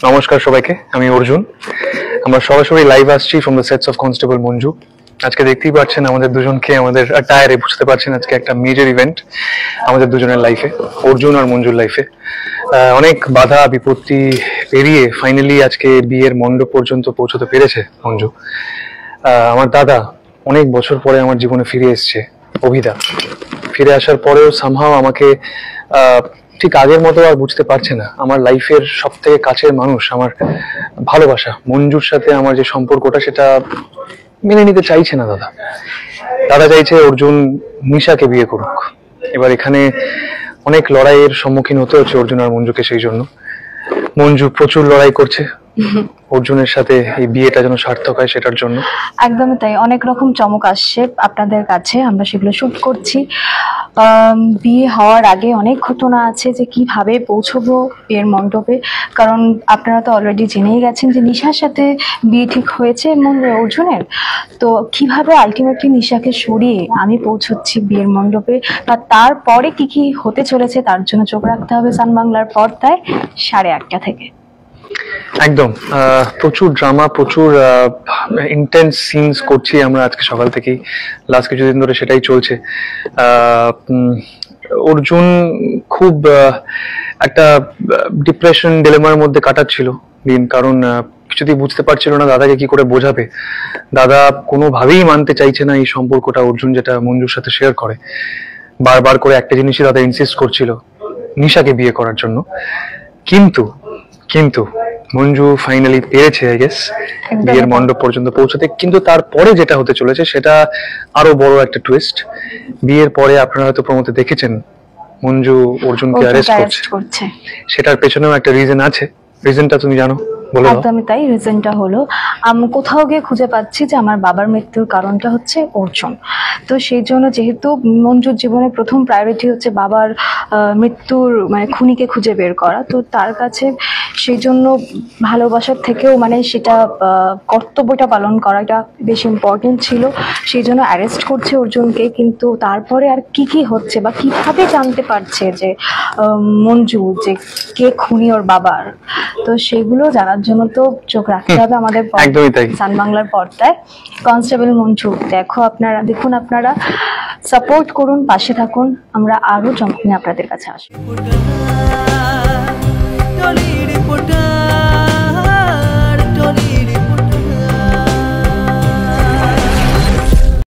নমস্কার সবাইকে, আমি অর্জুন। আমরা সরাসরি লাইভ আসছি from the sets of constable Manju. আজকে দেখতেই পাচ্ছেন আমাদের দুজনকে, আমাদের টায়ারে বুঝতে পারছেন আজকে একটা মেজর ইভেন্ট আমাদের দুজনের লাইফে, অর্জুন আর মঞ্জুর লাইফে। অনেক বাধা বিপত্তি পেরিয়ে ফাইনালি আজকে বিয়ের মণ্ডপ পর্যন্ত পৌঁছতে পেরেছে মঞ্জু। আমার দাদা অনেক বছর পরে আমার জীবনে ফিরে এসছে, অভিদা। ফিরে আসার পরেও সামহাও আমাকে ঠিক আগের মতো আর বুঝতে পারছে না। আমার লাইফের সব থেকে কাছের মানুষ, আমার ভালোবাসা মঞ্জুর সাথে আমার যে সম্পর্কটা, সেটা মেনে নিতে চাইছে না দাদা। দাদা চাইছে অর্জুন নিশাকে বিয়ে করুক। এবার এখানে অনেক লড়াইয়ের সম্মুখীন হতে হচ্ছে অর্জুন আর মঞ্জুকে। সেই জন্য মঞ্জু প্রচুর লড়াই করছে অর্জুনের সাথে এই বিয়েটা যেন সার্থক হয় সেটার জন্য। একদমই তাই, অনেক রকম চমক আসছে আপনাদের কাছে, আমরা সেগুলো শুট করছি। বিয়ে হওয়ার আগে অনেক ঘটনা আছে যে কিভাবে পৌঁছবো বিয়ের মণ্ডপে, কারণ আপনারা তো অলরেডি জেনেই গেছেন যে নিশার সাথে বিয়ে ঠিক হয়েছে এবং অর্জুনের। তো কিভাবে আলটিমেটলি নিশাকে সরিয়ে আমি পৌঁছচ্ছি বিয়ের মণ্ডপে, বা তারপরে কি কি হতে চলেছে তার জন্য চোখ রাখতে হবে সান বাংলার পর্দায় 8:30 থেকে। একদম প্রচুর ড্রামা, প্রচুর ইন্টেন্স সিনস করছি আমরা আজকে সকাল থেকেই, লাস্ট কিছুদিন ধরে সেটাই চলছে। অর্জুন খুব একটা ডিপ্রেশন ডিলেমার মধ্যে কাটাচ্ছিল দিন, কারণ কিছুতেই বুঝতে পারছিল না দাদাকে কি করে বোঝাবে। দাদা কোনোভাবেই মানতে চাইছে না এই সম্পর্কটা অর্জুন যেটা মঞ্জুর সাথে শেয়ার করে। বারবার করে একটা জিনিসই দাদা ইনসিস্ট করছিল, নিশাকে বিয়ে করার জন্য। কিন্তু কিন্তু মঞ্জু ফাইনালি পেরেছে আই গেস বিয়ের মণ্ডপ পর্যন্ত পৌঁছতে। কিন্তু তারপরে যেটা হতে চলেছে সেটা আরো বড় একটা টুইস্ট। বিয়ের পরে আপনারা হয়তো প্রমোতে দেখেছেন মঞ্জু অর্জুনকে অ্যারেস্ট করছে। সেটার পেছনেও একটা রিজন আছে। রিজনটা তুমি জানো? একদমই তাই, রিজনটা হলো আমি কোথাও গিয়ে খুঁজে পাচ্ছি যে আমার বাবার মৃত্যুর কারণটা হচ্ছে অর্জুন। তো সেই জন্য যেহেতু মঞ্জুর জীবনে প্রথম প্রায়োরিটি হচ্ছে বাবার মৃত্যুর মানে খুনিকে খুঁজে বের করা, তো তার কাছে সেই জন্য ভালোবাসার থেকেও মানে সেটা কর্তব্যটা পালন করাটা বেশি ইম্পর্টেন্ট ছিল। সেই জন্য অ্যারেস্ট করছে অর্জুনকে। কিন্তু তারপরে আর কি কি হচ্ছে বা কিভাবে জানতে পারছে যে মঞ্জু যে কে খুনি ওর বাবার, তো সেগুলো জানার জন্য তো চোখ রাখতে হবে আমাদের সান বাংলার পর্দায়। কনস্টেবল মঞ্জু দেখুন আপনারা সাপোর্ট করুন, পাশে থাকুন। আমরা আরো চমক নিয়ে আপনাদের কাছে আসবো।